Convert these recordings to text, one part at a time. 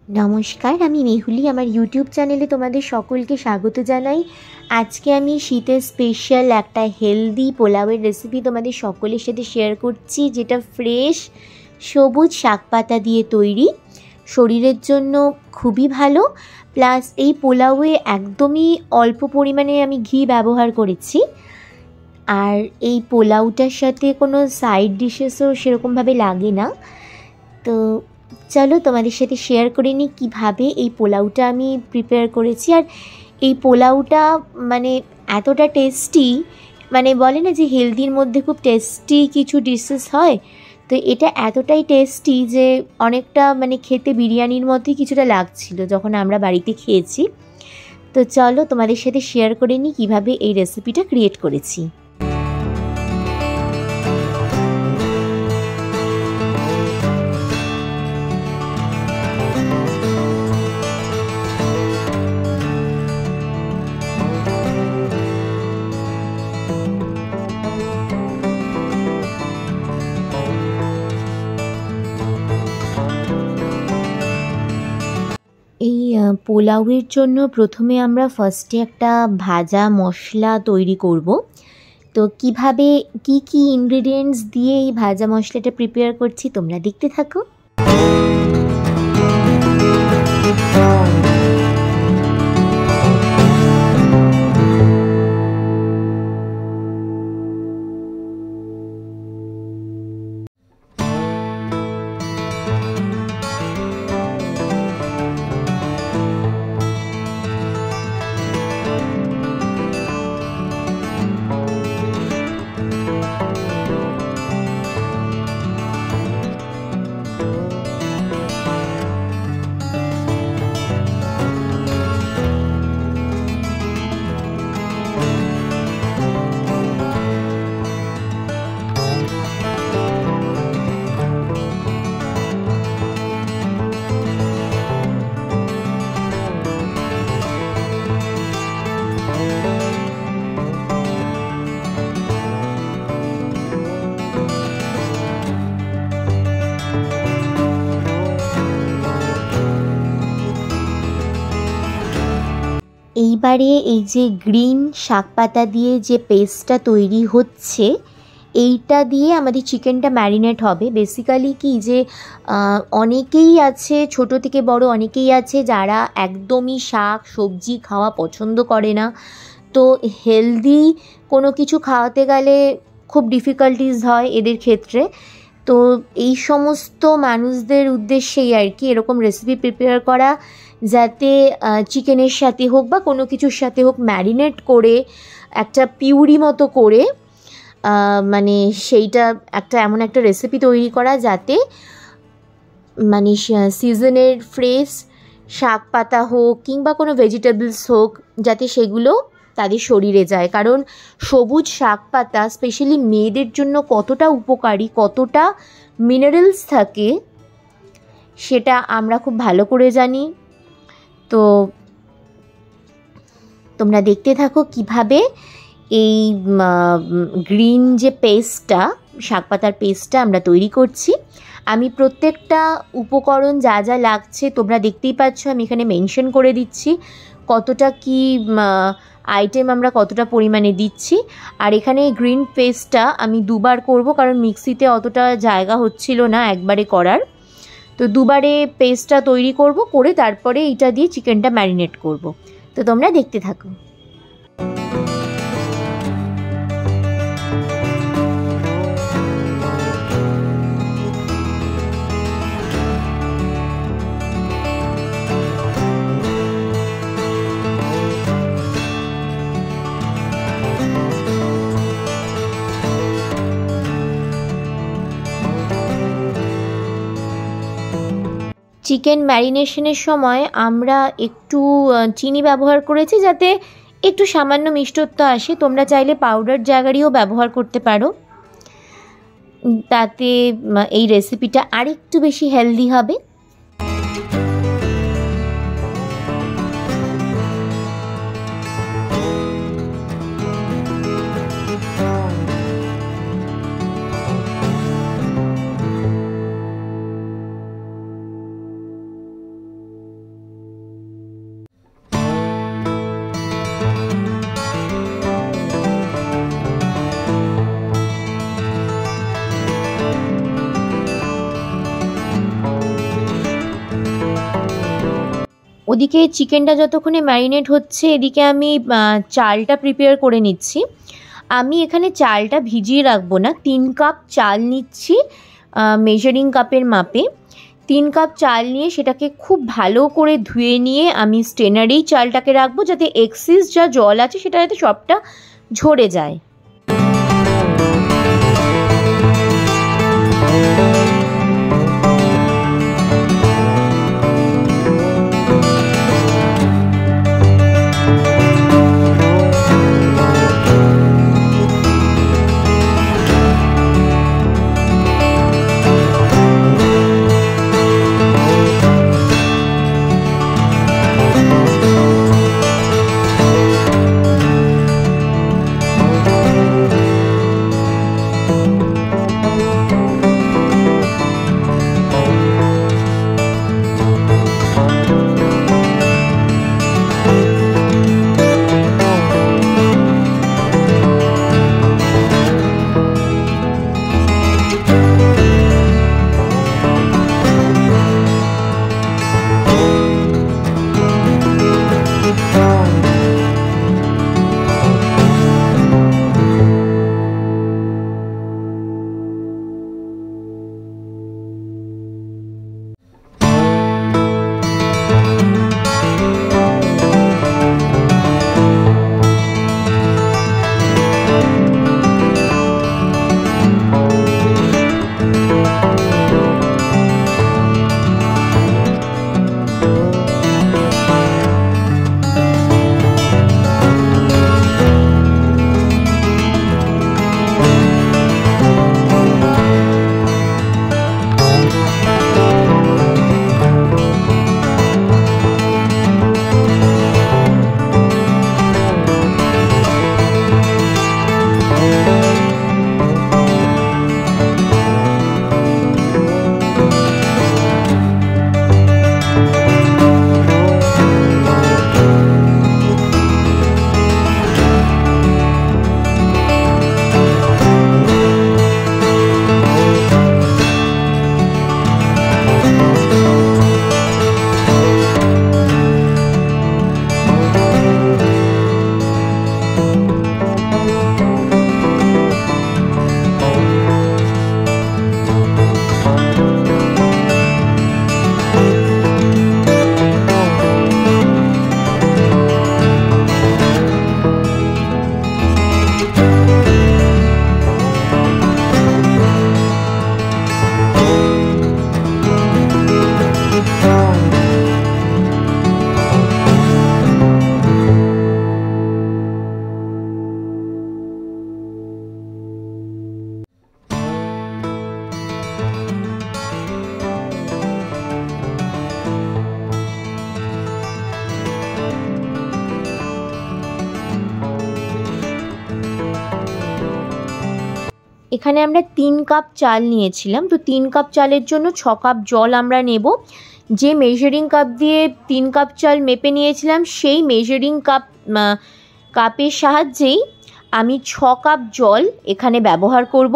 নমস্কার, আমি মেহুলি। আমার ইউটিউব চ্যানেলে তোমাদের সকলকে স্বাগত জানাই। আজকে আমি শীতের স্পেশাল একটা হেলদি পোলাওয়ের রেসিপি তোমাদের সকলের সাথে শেয়ার করছি, যেটা ফ্রেশ সবুজ শাক পাতা দিয়ে তৈরি। শরীরের জন্য খুবই ভালো, প্লাস এই পোলাওয়ে একদমই অল্প পরিমাণে আমি ঘি ব্যবহার করেছি। আর এই পোলাওটার সাথে কোনো সাইড ডিশেসও সেরকমভাবে লাগে না। তো চলো তোমাদের সাথে শেয়ার করে নিই কীভাবে এই পোলাওটা আমি প্রিপেয়ার করেছি। আর এই পোলাওটা মানে এতটা টেস্টি, মানে বলে না যে হেলদির মধ্যে খুব টেস্টি কিছু ডিশেস হয়, তো এটা এতটাই টেস্টি যে অনেকটা মানে খেতে বিরিয়ানির মধ্যেই কিছুটা লাগছিল যখন আমরা বাড়িতে খেয়েছি। তো চলো তোমাদের সাথে শেয়ার করে নিই কীভাবে এই রেসিপিটা ক্রিয়েট করেছি। এই পোলাওয়ের জন্য প্রথমে আমরা ফার্স্টে একটা ভাজা মশলা তৈরি করব। তো কিভাবে কি কি ইনগ্রেডিয়েন্টস দিয়ে এই ভাজা মশলাটা প্রিপেয়ার করছি তোমরা দেখতে থাকো। এইবারে এই যে গ্রিন শাক পাতা দিয়ে যে পেস্টটা তৈরি হচ্ছে, এইটা দিয়ে আমাদের চিকেনটা ম্যারিনেট হবে। বেসিক্যালি কি যে অনেকেই আছে, ছোট থেকে বড় অনেকেই আছে যারা একদমই শাক সবজি খাওয়া পছন্দ করে না। তো হেলদি কোনো কিছু খাওয়াতে গেলে খুব ডিফিকাল্টিস হয় এদের ক্ষেত্রে। তো এই সমস্ত মানুষদের উদ্দেশ্যেই আর কি এরকম রেসিপি প্রিপেয়ার করা, যাতে চিকেনের সাথে হোক বা কোনো কিছুর সাথে হোক ম্যারিনেট করে একটা পিউরি মতো করে মানে সেইটা একটা এমন একটা রেসিপি তৈরি করা যাতে মানে সিজনের ফ্রেশ শাক পাতা হোক কিংবা কোনো ভেজিটেবলস হোক, যাতে সেগুলো তাদের শরীরে যায়। কারণ সবুজ শাক পাতা স্পেশালি মেয়েদের জন্য কতটা উপকারী, কতটা মিনারেলস থাকে সেটা আমরা খুব ভালো করে জানি। তো তোমরা দেখতে থাকো কিভাবে এই গ্রিন যে পেস্টটা, শাক পাতার পেস্টটা আমরা তৈরি করছি। আমি প্রত্যেকটা উপকরণ যা যা লাগছে তোমরা দেখতেই পাচ্ছ, আমি এখানে মেনশন করে দিচ্ছি কতটা কি আইটেম আমরা কতটা পরিমাণে দিচ্ছি। আর এখানে গ্রিন পেস্টটা আমি দুবার করব, কারণ মিক্সিতে অতটা জায়গা হচ্ছিল না একবারে করার। তো দুবারে পেস্টটা তৈরি করব, করে তারপরে এটা দিয়ে চিকেনটা ম্যারিনেট করব। তো তোমরা দেখতে থাকো। চিকেন ম্যারিনেশনের সময় আমরা একটু চিনি ব্যবহার করেছি, যাতে একটু সামান্য মিষ্টত্ব আসে। তোমরা চাইলে পাউডার জাগারিও ব্যবহার করতে পারো, তাতে এই রেসিপিটা আরেকটু বেশি হেলদি হবে। ওদিকে চিকেনটা যতক্ষণে ম্যারিনেট হচ্ছে এদিকে আমি চালটা প্রিপেয়ার করে নিচ্ছি। আমি এখানে চালটা ভিজিয়ে রাখবো না, 3 কাপ চাল নিচ্ছি মেজারিং কাপের মাপে। 3 কাপ চাল নিয়ে সেটাকে খুব ভালো করে ধুয়ে নিয়ে আমি স্ট্রেনারেই চালটাকে রাখবো, যাতে এক্সেস যা জল আছে সেটা যাতে সবটা ঝরে যায়। এখানে আমরা 3 কাপ চাল নিয়েছিলাম, তো 3 কাপ চালের জন্য 6 কাপ জল আমরা নেব। যে মেজারিং কাপ দিয়ে 3 কাপ চাল মেপে নিয়েছিলাম সেই মেজারিং কাপের সাহায্যেই আমি 6 কাপ জল এখানে ব্যবহার করব।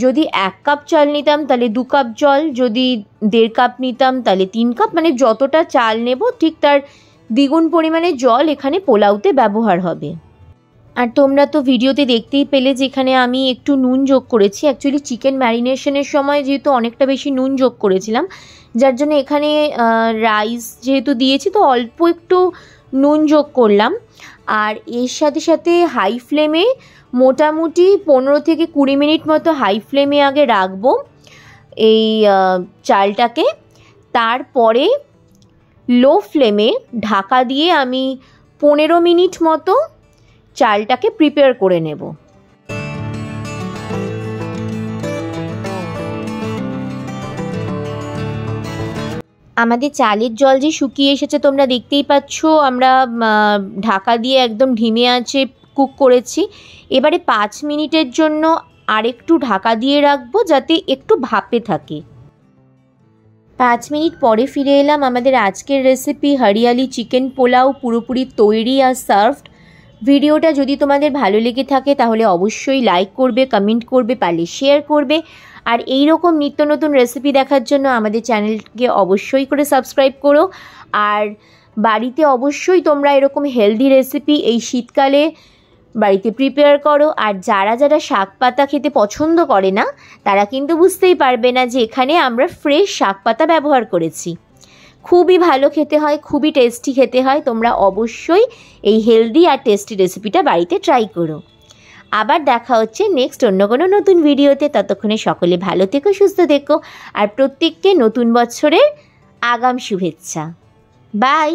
যদি 1 কাপ চাল নিতাম তাহলে 2 কাপ জল, যদি 1.5 কাপ নিতাম তাহলে 3 কাপ, মানে যতটা চাল নেব ঠিক তার দ্বিগুণ পরিমাণে জল এখানে পোলাওতে ব্যবহার হবে। আর তোমরা তো ভিডিওতে দেখতেই পেলে যেখানে আমি একটু নুন যোগ করেছি। অ্যাকচুয়ালি চিকেন ম্যারিনেশনের সময় যেহেতু অনেকটা বেশি নুন যোগ করেছিলাম, যার জন্য এখানে রাইস যেহেতু দিয়েছি তো অল্প একটু নুন যোগ করলাম। আর এর সাথে সাথে হাই ফ্লেমে মোটামুটি 15 থেকে 20 মিনিট মতো হাই ফ্লেমে আগে রাখবো এই চালটাকে। তারপরে লো ফ্লেমে ঢাকা দিয়ে আমি 15 মিনিট মতো চালটাকে প্রিপেয়ার করে নেব। আমাদের চালের জল যে শুকিয়ে এসেছে তোমরা দেখতেই পাচ্ছ। আমরা ঢাকা দিয়ে একদম ধিমে আঁচে কুক করেছি। এবারে 5 মিনিটের জন্য আরেকটু ঢাকা দিয়ে রাখবো যাতে একটু ভাপে থাকে। 5 মিনিট পরে ফিরে এলাম। আমাদের আজকের রেসিপি হরিয়ালি চিকেন পোলাও পুরোপুরি তৈরি আর সার্ভড। ভিডিওটা যদি তোমাদের ভালো লেগে থাকে তাহলে অবশ্যই লাইক করবে, কমেন্ট করবে, পারলে শেয়ার করবে। আর এই রকম নিত্য নতুন রেসিপি দেখার জন্য আমাদের চ্যানেলকে অবশ্যই করে সাবস্ক্রাইব করো। আর বাড়িতে অবশ্যই তোমরা এরকম হেলদি রেসিপি এই শীতকালে বাড়িতে প্রিপেয়ার করো। আর যারা যারা শাক পাতা খেতে পছন্দ করে না তারা কিন্তু বুঝতেই পারবে না যে এখানে আমরা ফ্রেশ শাক পাতা ব্যবহার করেছি। খুবই ভালো খেতে হয়, খুবই টেস্টি খেতে হয়। তোমরা অবশ্যই এই হেলদি আর টেস্টি রেসিপিটা বাড়িতে ট্রাই করো। আবার দেখা হচ্ছে নেক্সট অন্য কোনো নতুন ভিডিওতে। ততক্ষণে সকলে ভালো থেকো, সুস্থ থেকো, আর প্রত্যেককে নতুন বছরের আগাম শুভেচ্ছা। বাই।